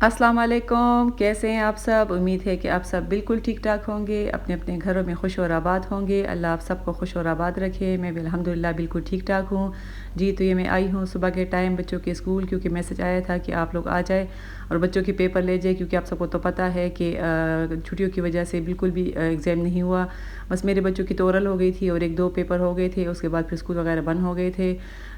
अस्सलाम वालेकुम, कैसे हैं आप सब? उम्मीद है कि आप सब बिल्कुल ठीक-ठाक होंगे, अपने-अपने घरों में खुश और आबाद होंगे। अल्लाह आप सबको खुश और आबाद रखे। मैं भी अल्हम्दुलिल्लाह बिल्कुल ठीक-ठाक हूँ। जी, तो ये मैं आई हूँ सुबह के टाइम बच्चों के स्कूल, क्योंकि मैसेज आया था कि आप लोग आ जाएँ और बच्चों के पेपर ले जाएँ, क्योंकि आप सबको तो पता है कि छुट्टियों की वजह से बिल्कुल भी एग्ज़ाम नहीं हुआ। बस मेरे बच्चों की तो ओरल हो गई थी और 1-2 पेपर हो गए थे, उसके बाद फिर स्कूल वगैरह बंद हो गए थे।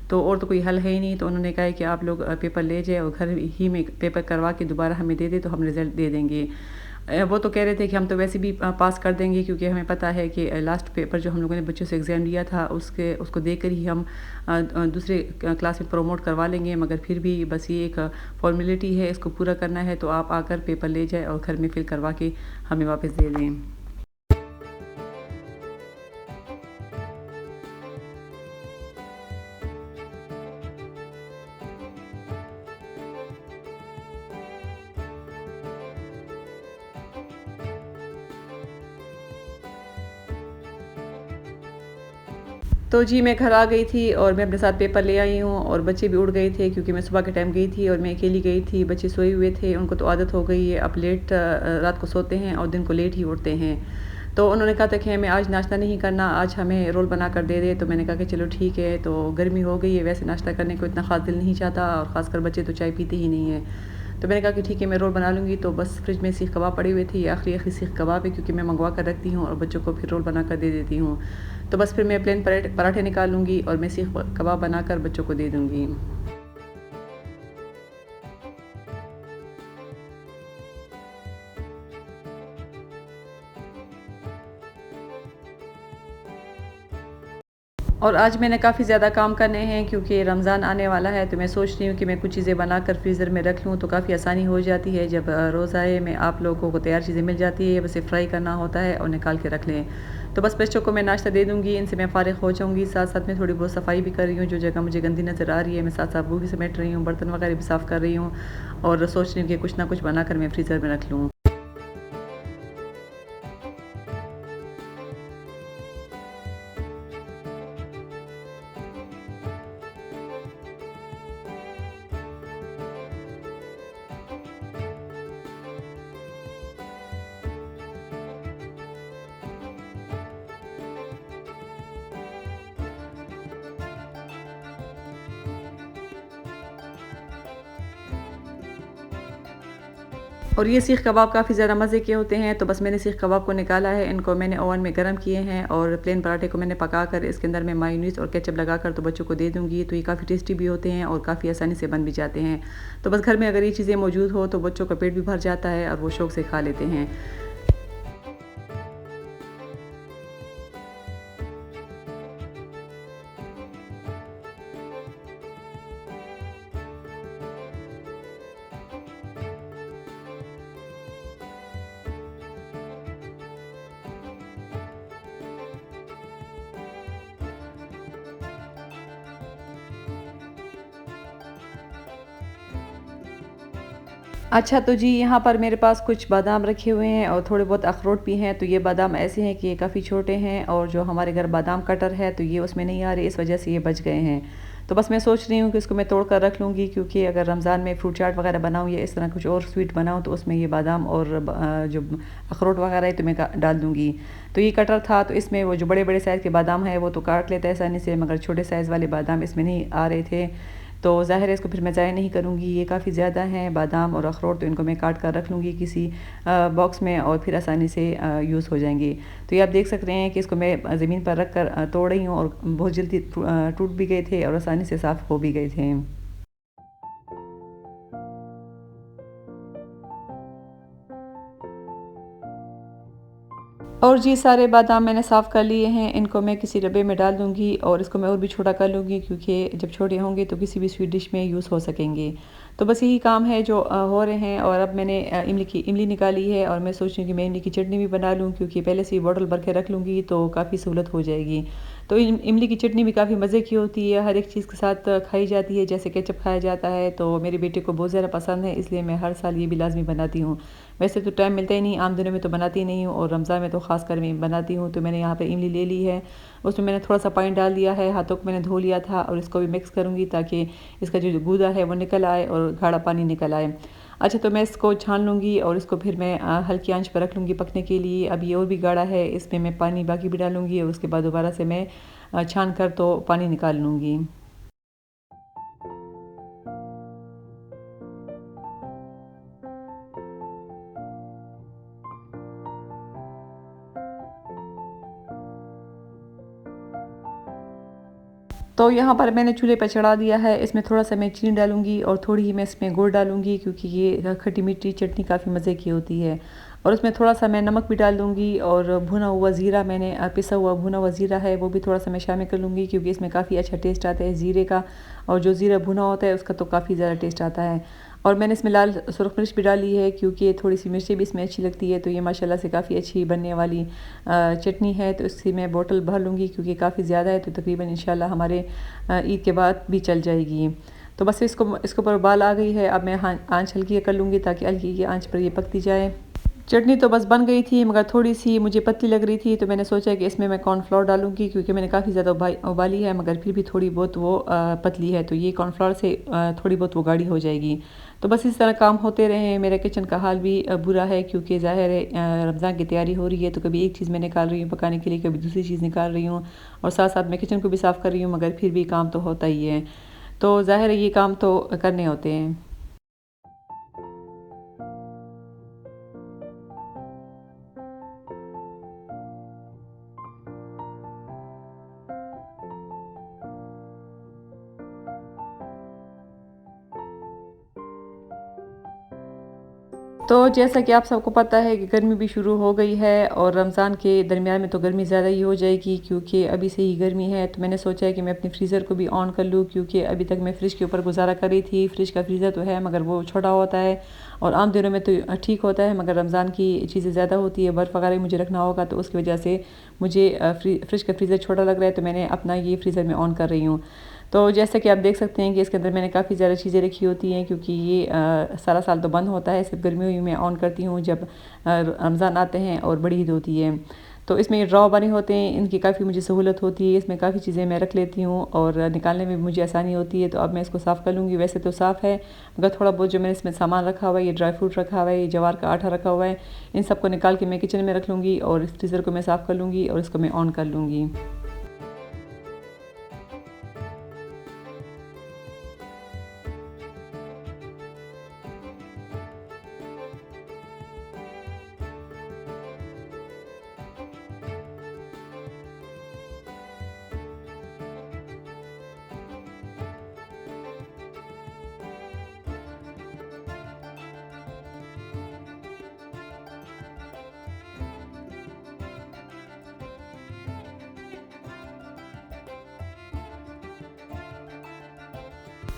तो और तो कोई हल है ही नहीं, तो उन्होंने कहा है कि आप लोग पेपर ले जाएँ और घर ही में पेपर करवा के दोबारा हमें दे दें, तो हम रिज़ल्ट दे देंगे। वो तो कह रहे थे कि हम तो वैसे भी पास कर देंगे, क्योंकि हमें पता है कि लास्ट पेपर जो हम लोगों ने बच्चों से एग्ज़ाम लिया था उसको देकर ही हम दूसरे क्लास में प्रमोट करवा लेंगे। मगर फिर भी बस ये एक फ़ॉर्मेलिटी है, इसको पूरा करना है, तो आप आकर पेपर ले जाएँ और घर में फिल करवा के हमें वापस दे दें। तो जी, मैं घर आ गई थी और मैं अपने साथ पेपर ले आई हूँ और बच्चे भी उठ गए थे, क्योंकि मैं सुबह के टाइम गई थी और मैं अकेली गई थी। बच्चे सोए हुए थे, उनको तो आदत हो गई है, अब लेट रात को सोते हैं और दिन को लेट ही उठते हैं। तो उन्होंने कहा था कि हमें आज नाश्ता नहीं करना, आज हमें रोल बना कर दे दे। तो मैंने कहा कि चलो ठीक है। तो गर्मी हो गई है, वैसे नाश्ता करने को इतना ख़ास दिल नहीं चाहता और ख़ासकर बच्चे तो चाय पीते ही नहीं हैं। तो मैंने कहा कि ठीक है, मैं रोल बना लूँगी। तो बस फ्रिज में सीख कबाब पड़े हुए थे, ये आखिरी सीख कबाब है, क्योंकि मैं मंगवा कर रखती हूँ और बच्चों को फिर रोल बना कर दे देती हूँ। तो बस फिर मैं प्लेन पराठे निकाल लूँगी और मैं सीख कबाब बनाकर बच्चों को दे दूँगी। और आज मैंने काफ़ी ज़्यादा काम करने हैं, क्योंकि रमज़ान आने वाला है, तो मैं सोच रही हूँ कि मैं कुछ चीज़ें बनाकर फ्रीज़र में रख लूँ, तो काफ़ी आसानी हो जाती है। जब रोज़ाए में आप लोगों को तैयार चीज़ें मिल जाती है, बस ये फ्राई करना होता है और निकाल के रख लें। तो बस बच्चों को मैं नाश्ता दे दूँगी, इनसे मैं फ़ारिग हो जाऊँगी। साथ-साथ में थोड़ी बहुत सफाई भी कर रही हूँ, जो जगह मुझे गंदी नज़र आ रही है, मैं साथ-साथ वो भी समेट रही हूँ, बर्तन वगैरह भी साफ़ कर रही हूँ और सोच रही हूँ कि कुछ ना कुछ बनाकर मैं फ्रीज़र में रख लूँ। और ये सीख कबाब काफ़ी ज़्यादा मज़े के होते हैं। तो बस मैंने सीख कबाब को निकाला है, इनको मैंने ओवन में गरम किए हैं और प्लेन पराठे को मैंने पकाकर इसके अंदर मैं मायोनीज़ और केचप लगाकर तो बच्चों को दे दूँगी। तो ये काफ़ी टेस्टी भी होते हैं और काफ़ी आसानी से बन भी जाते हैं। तो बस घर में अगर ये चीज़ें मौजूद हो, तो बच्चों का पेट भी भर जाता है और वो शौक से खा लेते हैं। अच्छा, तो जी, यहाँ पर मेरे पास कुछ बादाम रखे हुए हैं और थोड़े बहुत अखरोट भी हैं। तो ये बादाम ऐसे हैं कि ये काफ़ी छोटे हैं और जो हमारे घर बादाम कटर है, तो ये उसमें नहीं आ रहे, इस वजह से ये बच गए हैं। तो बस मैं सोच रही हूँ कि इसको मैं तोड़ कर रख लूँगी, क्योंकि अगर रमज़ान में फ्रूट चाट वगैरह बनाऊँ या इस तरह कुछ और स्वीट बनाऊँ, तो उसमें ये बादाम और जो अखरोट वगैरह है, तो मैं डाल दूँगी। तो ये कटर था, तो इसमें वो जो बड़े-बड़े साइज़ के बादाम है, वो तो काट लेता है आसानी से, मगर छोटे साइज़ वाले बादाम इसमें नहीं आ रहे थे। तो ज़ाहिर है इसको फिर मैं ज़ाया नहीं करूँगी, ये काफ़ी ज़्यादा हैं बादाम और अखरोट, तो इनको मैं काट कर रख लूँगी किसी बॉक्स में और फिर आसानी से यूज़ हो जाएँगे। तो ये आप देख सकते हैं कि इसको मैं ज़मीन पर रख कर तोड़ रही हूँ और बहुत जल्दी टूट भी गए थे और आसानी से साफ़ हो भी गए थे। और जी, सारे बादाम मैंने साफ़ कर लिए हैं, इनको मैं किसी डब्बे में डाल दूँगी और इसको मैं और भी छोटा कर लूँगी, क्योंकि जब छोटे होंगे तो किसी भी स्वीट डिश में यूज़ हो सकेंगे। तो बस यही काम है जो हो रहे हैं। और अब मैंने इमली निकाली है और मैं सोच रही हूँ कि मैं इमली की चटनी भी बना लूँ, क्योंकि पहले से ही बॉटल भर के रख लूँगी तो काफ़ी सहूलत हो जाएगी। तो इमली की चटनी भी काफ़ी मज़े की होती है, हर एक चीज़ के साथ खाई जाती है, जैसे केचप खाया जाता है। तो मेरे बेटे को बहुत ज़्यादा पसंद है, इसलिए मैं हर साल ये भी लाज़मी बनाती हूँ। वैसे तो टाइम मिलता ही नहीं, आम दिनों में तो बनाती नहीं हूँ और रमज़ान में तो ख़ास कर मैं बनाती हूँ। तो मैंने यहाँ पे इमली ले ली है, उसमें मैंने थोड़ा सा पानी डाल दिया है, हाथों को मैंने धो लिया था और इसको भी मिक्स करूँगी ताकि इसका जो गूदा है वो निकल आए और गाढ़ा पानी निकल आए। अच्छा, तो मैं इसको छान लूँगी और इसको फिर मैं हल्की आंच पर रख लूँगी पकने के लिए। अब ये और भी गाढ़ा है, इसमें मैं पानी बाकी भी डालूँगी और उसके बाद दोबारा से मैं छान कर तो पानी निकाल लूँगी। तो यहाँ पर मैंने चूल्हे पर चढ़ा दिया है, इसमें थोड़ा-सा मैं चीनी डालूँगी और थोड़ी ही मैं इसमें गुड़ डालूँगी क्योंकि ये खट्टी मीठी चटनी काफ़ी मज़े की होती है। और उसमें थोड़ा-सा मैं नमक भी डाल दूँगी और भुना हुआ ज़ीरा मैंने पिसा हुआ भुना हुआ ज़ीरा है वो भी थोड़ा-सा मैं शामिल कर लूँगी क्योंकि इसमें काफ़ी अच्छा टेस्ट आता है ज़ीरे का, और जो ज़ीरा भुना होता है उसका तो काफ़ी ज़्यादा टेस्ट आता है। और मैंने इसमें लाल सुरख मिर्च भी डाली है क्योंकि थोड़ी-सी मिर्ची भी इसमें अच्छी लगती है, तो ये माशाल्लाह से काफ़ी अच्छी बनने वाली चटनी है। तो इसकी मैं बोतल भर लूँगी क्योंकि काफ़ी ज़्यादा है, तो तकरीबन इंशाल्लाह हमारे ईद के बाद भी चल जाएगी। तो बस इसके ऊपर उबाल आ गई है, अब मैं आँच हल्की कर लूँगी ताकि हल्की की आँच पर ये पकती जाए। चटनी तो बस बन गई थी मगर थोड़ी-सी मुझे पतली लग रही थी, तो मैंने सोचा कि इसमें मैं कॉर्नफ्लोर डालूँगी क्योंकि मैंने काफ़ी ज़्यादा उबाली है मगर फिर भी थोड़ी बहुत वो पतली है, तो ये कॉर्नफ्लोर से थोड़ी बहुत वो गाढ़ी हो जाएगी। तो बस इस तरह काम होते रहे। मेरे किचन का हाल भी बुरा है क्योंकि ज़ाहिर है रमज़ान की तैयारी हो रही है, तो कभी एक चीज़ मैं निकाल रही हूँ पकाने के लिए, कभी दूसरी चीज़ निकाल रही हूँ और साथ-साथ मैं किचन को भी साफ़ कर रही हूँ, मगर फिर भी काम तो होता ही है। तो ज़ाहिर है ये काम तो करने होते हैं। तो जैसा कि आप सबको पता है कि गर्मी भी शुरू हो गई है और रमज़ान के दरमियान में तो गर्मी ज़्यादा ही हो जाएगी क्योंकि अभी से ही गर्मी है। तो मैंने सोचा है कि मैं अपने फ्रीज़र को भी ऑन कर लूँ क्योंकि अभी तक मैं फ्रिज के ऊपर गुज़ारा कर रही थी। फ्रिज का फ्रीज़र तो है मगर वो छोटा होता है और आम दिनों में तो ठीक होता है, मगर रमज़ान की चीज़ें ज़्यादा होती है, बर्फ़ वगैरह मुझे रखना होगा, तो उसकी वजह से मुझे फ्रिज का फ्रीज़र छोटा लग रहा है, तो मैंने अपना ये फ्रीज़र में ऑन कर रही हूँ। तो जैसा कि आप देख सकते हैं कि इसके अंदर मैंने काफ़ी ज़्यादा चीज़ें रखी होती हैं क्योंकि ये सारा साल तो बंद होता है, सिर्फ गर्मियों ही में ऑन करती हूँ जब रमज़ान आते हैं और बड़ी ईद होती है। तो इसमें ड्रॉ बने होते हैं, इनकी काफ़ी मुझे सहूलत होती है, इसमें काफ़ी चीज़ें मैं रख लेती हूँ और निकालने में भी मुझे आसानी होती है। तो अब मैं इसको साफ़ कर लूँगी। वैसे तो साफ़ है मगर थोड़ा बहुत जो मैंने इसमें सामान रखा हुआ है, ये ड्राई फ्रूट रखा हुआ है, ये जवार का आटा रखा हुआ है, इन सबको निकाल के मैं किचन में रख लूँगी और इस फ्रीज़र को मैं साफ़ कर लूँगी और इसको मैं ऑन कर लूँगी।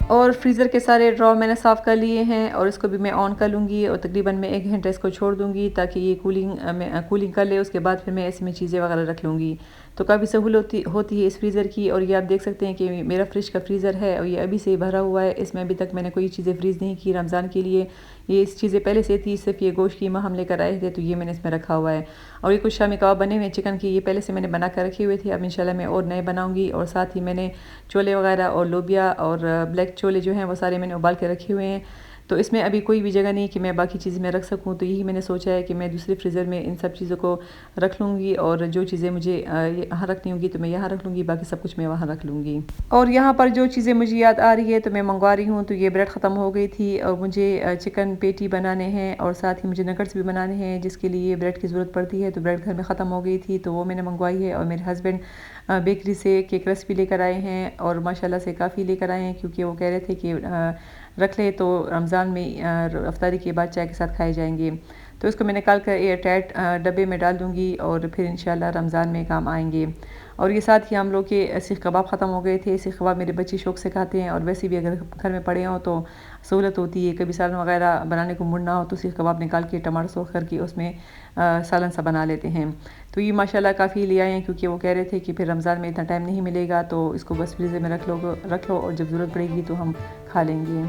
और फ्रीज़र के सारे ड्रॉ मैंने साफ़ कर लिए हैं और इसको भी मैं ऑन कर लूँगी और तकरीबन मैं 1 घंटा इसको छोड़ दूँगी ताकि ये कूलिंग कर ले। उसके बाद फिर मैं इसमें चीज़ें वगैरह रख लूँगी। तो काफ़ी सहूलत होती है इस फ्रीज़र की। और ये आप देख सकते हैं कि मेरा फ्रिज का फ्रीज़र है और ये अभी से ही भरा हुआ है, इसमें अभी तक मैंने कोई चीज़ें फ्रीज़ नहीं की रमज़ान के लिए। ये इस चीज़ें पहले से थी, सिर्फ ये गोश्त कीमा हम लेकर आए थे तो ये मैंने इसमें रखा हुआ है। और ये कुछ शामी कबाब बने हुए हैं चिकन के, ये पहले से मैंने बना कर रखे हुए थे, अब इंशाल्लाह मैं और नए बनाऊँगी। और साथ ही मैंने छोले वगैरह और लोबिया और ब्लैक छोले जो हैं वो सारे मैंने उबाल के रखे हुए हैं। तो इसमें अभी कोई भी जगह नहीं कि मैं बाकी चीज़ें में रख सकूँ, तो यही मैंने सोचा है कि मैं दूसरे फ्रीज़र में इन सब चीज़ों को रख लूँगी और जो चीज़ें मुझे यहाँ रखनी होंगी तो मैं यहाँ रख लूँगी, बाकी सब कुछ मैं वहाँ रख लूँगी। और यहाँ पर जो चीज़ें मुझे याद आ रही है तो मैं मंगवा रही हूँ। तो ये ब्रेड ख़त्म हो गई थी और मुझे चिकन पेटी बनाने हैं और साथ ही मुझे नगट्स भी बनाने हैं जिसके लिए ब्रेड की ज़रूरत पड़ती है। तो ब्रेड घर में ख़त्म हो गई थी तो वो मैंने मंगवाई है। और मेरे हस्बैंड बेकरी से केक रेसिपी लेकर आए हैं और माशाल्लाह से काफ़ी लेकर आए हैं क्योंकि वो कह रहे थे कि रख ले तो रमज़ान में अफ्तारी के बाद चाय के साथ खाए जाएंगे। तो इसको मैं निकाल कर एयर टाइट डब्बे में डाल दूँगी और फिर इंशाल्लाह रमज़ान में काम आएंगे। और ये साथ ही हम लोग के सीख कबाब ख़त्म हो गए थे। सीख कबाब मेरे बच्चे शौक़ से खाते हैं और वैसे भी अगर घर में पड़े हों तो सहूलत होती है, कभी सालन वगैरह बनाने को मूड ना हो तो सीख कबाब निकाल के टमाटर सोख करके उसमें सालन सा बना लेते हैं। तो ये माशाल्लाह काफ़ी ले आए हैं क्योंकि वो कह रहे थे कि फिर रमज़ान में इतना टाइम नहीं मिलेगा तो इसको बस फ्रीज़र में रख लो और जब ज़रूरत पड़ेगी तो हम खा लेंगे।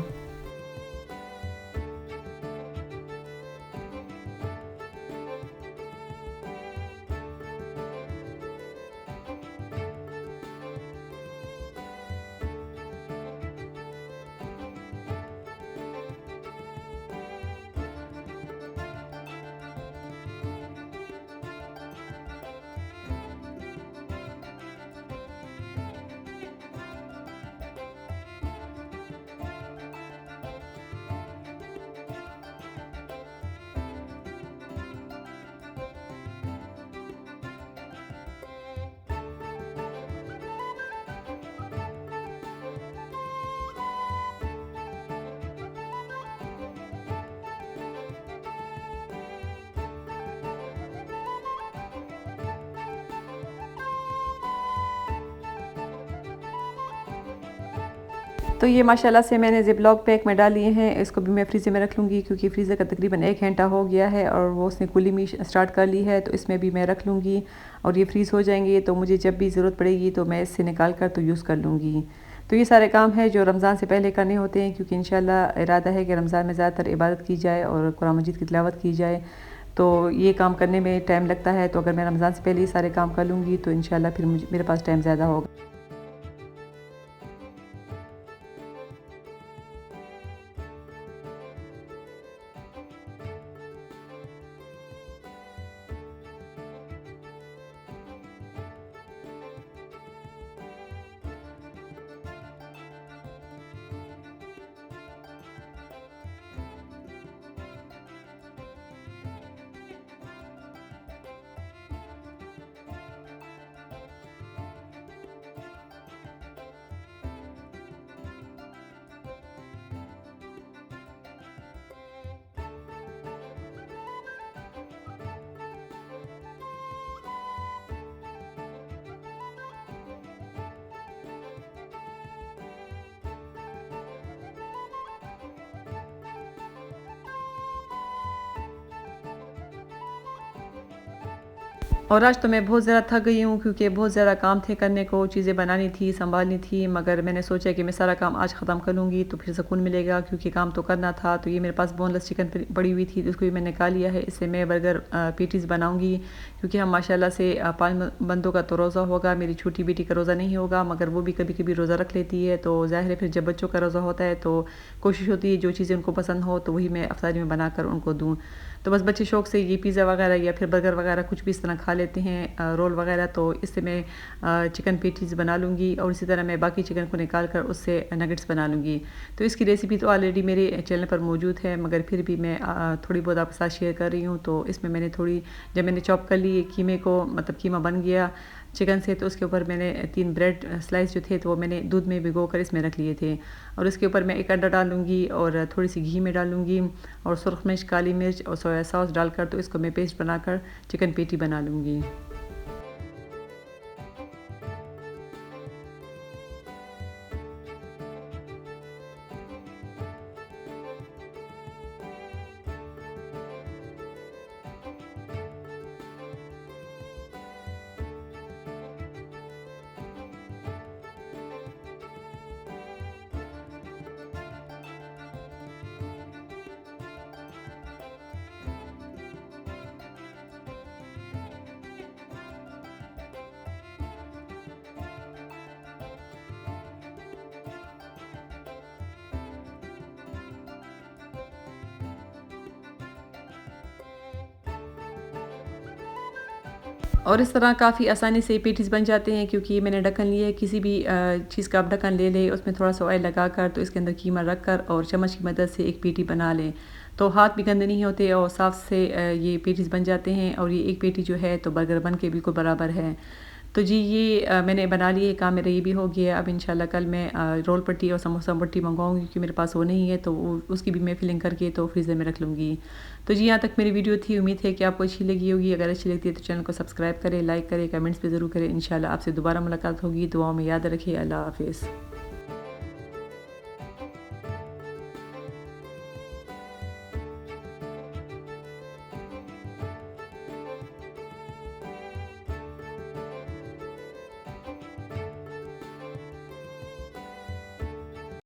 तो ये माशाल्लाह से मैंने ज़िप-लॉक पैक में डाल लिए हैं। इसको भी मैं फ्रीज़र में रख लूँगी क्योंकि फ्रीज़र का तकरीबन 1 घंटा हो गया है और वो उसने कूलिंग भी स्टार्ट कर ली है, तो इसमें भी मैं रख लूँगी और ये फ्रीज़ हो जाएंगे। तो मुझे जब भी ज़रूरत पड़ेगी तो मैं इससे निकाल कर तो यूज़ कर लूँगी। तो ये सारे काम हैं जो रमज़ान से पहले करने होते हैं क्योंकि इंशाल्लाह इरादा है कि रमज़ान में ज़्यादातर इबादत की जाए और कुरान मजीद की तिलावत की जाए। तो ये काम करने में टाइम लगता है, तो अगर मैं रमज़ान से पहले ये सारे काम कर लूँगी तो इंशाल्लाह फिर मेरे पास टाइम ज़्यादा होगा। और आज तो मैं बहुत ज़्यादा थक गई हूँ क्योंकि बहुत ज़्यादा काम थे करने को, चीज़ें बनानी थी, संभालनी थी, मगर मैंने सोचा कि मैं सारा काम आज ख़त्म कर लूँगी तो फिर सुकून मिलेगा क्योंकि काम तो करना था। तो ये मेरे पास बोनलेस चिकन पड़ी हुई थी, उसको भी मैंने निकाल लिया है। इससे मैं बर्गर पैटीज़ बनाऊँगी क्योंकि हम माशाल्लाह से 5 बंदों का तो रोज़ा होगा, मेरी छोटी बेटी का रोज़ा नहीं होगा, मगर वो भी कभी कभी रोज़ा रख लेती है। तो ज़ाहिर है फिर जब बच्चों का रोज़ा होता है तो कोशिश होती है जो चीज़ें उनको पसंद हो तो वही मैं अफ्तारी में बनाकर उनको दूँ। तो बस बच्चे शौक़ से ये पिज़्ज़ा वगैरह या फिर बर्गर वगैरह कुछ भी इस तरह खा लेते हैं, रोल वगैरह। तो इससे मैं चिकन पैटीज़ बना लूँगी और इसी तरह मैं बाकी चिकन को निकाल कर उससे नगेट्स बना लूँगी। तो इसकी रेसिपी तो ऑलरेडी मेरे चैनल पर मौजूद है, मगर फिर भी मैं थोड़ी बहुत आपके साथ शेयर कर रही हूँ। तो इसमें मैंने जब मैंने चॉप कर ली कीमे को, मतलब कीमा बन गया चिकन से, तो उसके ऊपर मैंने 3 ब्रेड स्लाइस जो थे तो वो मैंने दूध में भिगो कर इसमें रख लिए थे और इसके ऊपर मैं 1 अंडा डालूँगी और थोड़ी सी घी में डालूँगी और सुरख मिर्च, काली मिर्च और सोया सॉस डालकर तो इसको मैं पेस्ट बनाकर चिकन पैटी बना लूँगी। और इस तरह काफ़ी आसानी से पैटीज़ बन जाते हैं क्योंकि मैंने ढक्कन लिया है। किसी भी चीज़ का आप ढक्कन ले लें, उसमें थोड़ा सा ऑयल लगाकर तो इसके अंदर कीमा रख कर और चम्मच की मदद से एक पैटी बना लें, तो हाथ भी गंदे नहीं होते और साफ़ से ये पैटीज़ बन जाते हैं। और ये एक पैटी जो है तो बर्गर बन के बिल्कुल बराबर है। तो जी ये मैंने बना लिए, काम मेरा ये भी हो गया। अब इंशाल्लाह कल मैं रोल पट्टी और समोसा पट्टी मंगवाऊँगी क्योंकि मेरे पास वो नहीं है, तो उसकी भी मैं फिलिंग करके तो फ्रीज़र में रख लूँगी। तो जी यहाँ तक मेरी वीडियो थी, उम्मीद है कि आपको अच्छी लगी होगी। अगर अच्छी लगती है तो चैनल को सब्सक्राइब करें, लाइक करें, कमेंट्स भी ज़रूर करें। इंशाल्लाह आपसे दोबारा मुलाकात होगी। दुआओं में याद रखिए। अल्लाह हाफ़िज़।